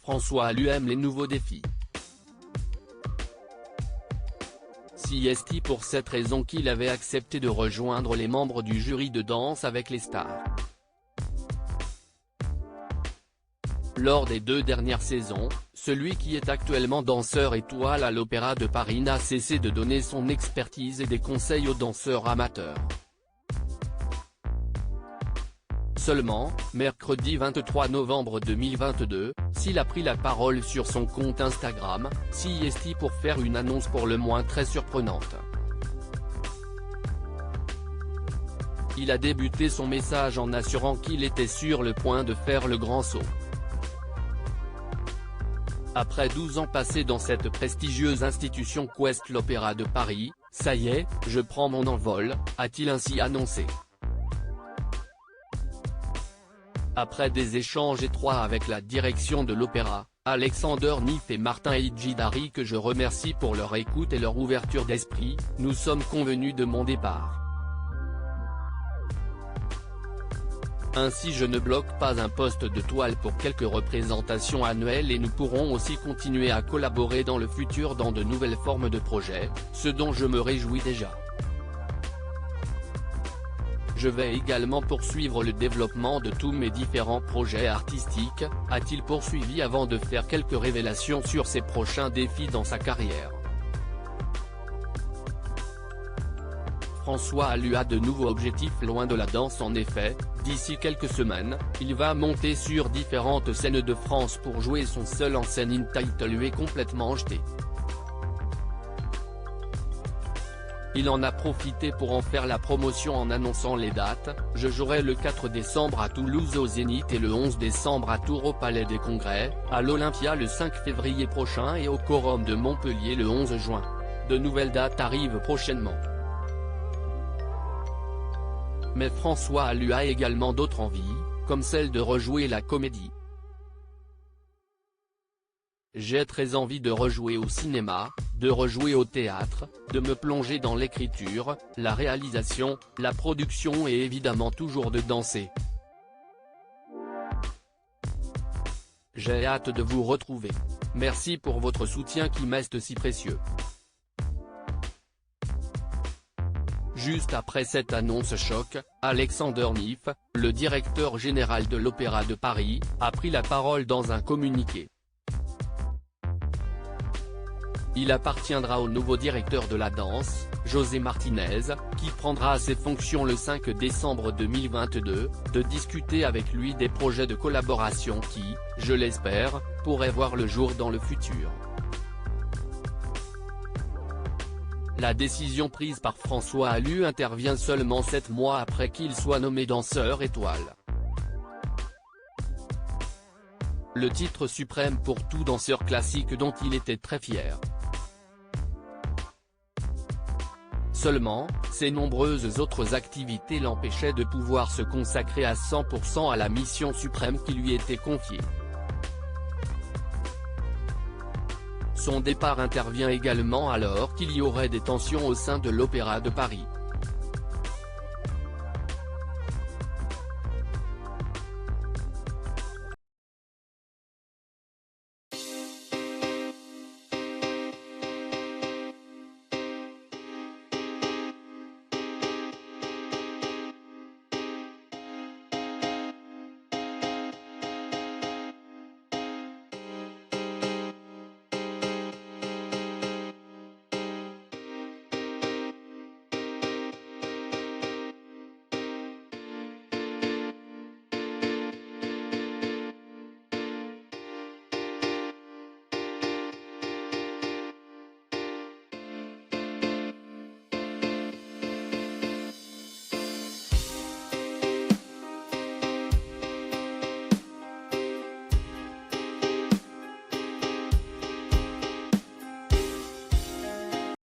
François Allu aime les nouveaux défis. C'est pour cette raison qu'il avait accepté de rejoindre les membres du jury de Danse avec les stars. Lors des 2 dernières saisons, celui qui est actuellement danseur étoile à l'Opéra de Paris n'a cessé de donner son expertise et des conseils aux danseurs amateurs. Seulement, mercredi 23 novembre 2022, s'il a pris la parole sur son compte Instagram, c'est pour faire une annonce pour le moins très surprenante. Il a débuté son message en assurant qu'il était sur le point de faire le grand saut. Après 12 ans passés dans cette prestigieuse institution qu'est l'Opéra de Paris, ça y est, je prends mon envol, a-t-il ainsi annoncé. Après des échanges étroits avec la direction de l'opéra, Alexander Niff et Martin Hidjidari que je remercie pour leur écoute et leur ouverture d'esprit, nous sommes convenus de mon départ. Ainsi je ne bloque pas un poste de toile pour quelques représentations annuelles et nous pourrons aussi continuer à collaborer dans le futur dans de nouvelles formes de projets, ce dont je me réjouis déjà. Je vais également poursuivre le développement de tous mes différents projets artistiques, a-t-il poursuivi avant de faire quelques révélations sur ses prochains défis dans sa carrière. François Allu a de nouveaux objectifs loin de la danse en effet, d'ici quelques semaines, il va monter sur différentes scènes de France pour jouer son seul en scène intitulé Complètement jeté. Il en a profité pour en faire la promotion en annonçant les dates, je jouerai le 4 décembre à Toulouse au Zénith et le 11 décembre à Tours au Palais des Congrès, à l'Olympia le 5 février prochain et au Quorum de Montpellier le 11 juin. De nouvelles dates arrivent prochainement. Mais François Allu a également d'autres envies, comme celle de rejouer la comédie. J'ai très envie de rejouer au cinéma, de rejouer au théâtre, de me plonger dans l'écriture, la réalisation, la production et évidemment toujours de danser. J'ai hâte de vous retrouver. Merci pour votre soutien qui m'est si précieux. Juste après cette annonce choc, Alexander Niff, le directeur général de l'Opéra de Paris, a pris la parole dans un communiqué. Il appartiendra au nouveau directeur de la danse, José Martinez, qui prendra ses fonctions le 5 décembre 2022, de discuter avec lui des projets de collaboration qui, je l'espère, pourraient voir le jour dans le futur. La décision prise par François Allu intervient seulement 7 mois après qu'il soit nommé danseur étoile. Le titre suprême pour tout danseur classique dont il était très fier. Seulement, ses nombreuses autres activités l'empêchaient de pouvoir se consacrer à 100% à la mission suprême qui lui était confiée. Son départ intervient également alors qu'il y aurait des tensions au sein de l'Opéra de Paris.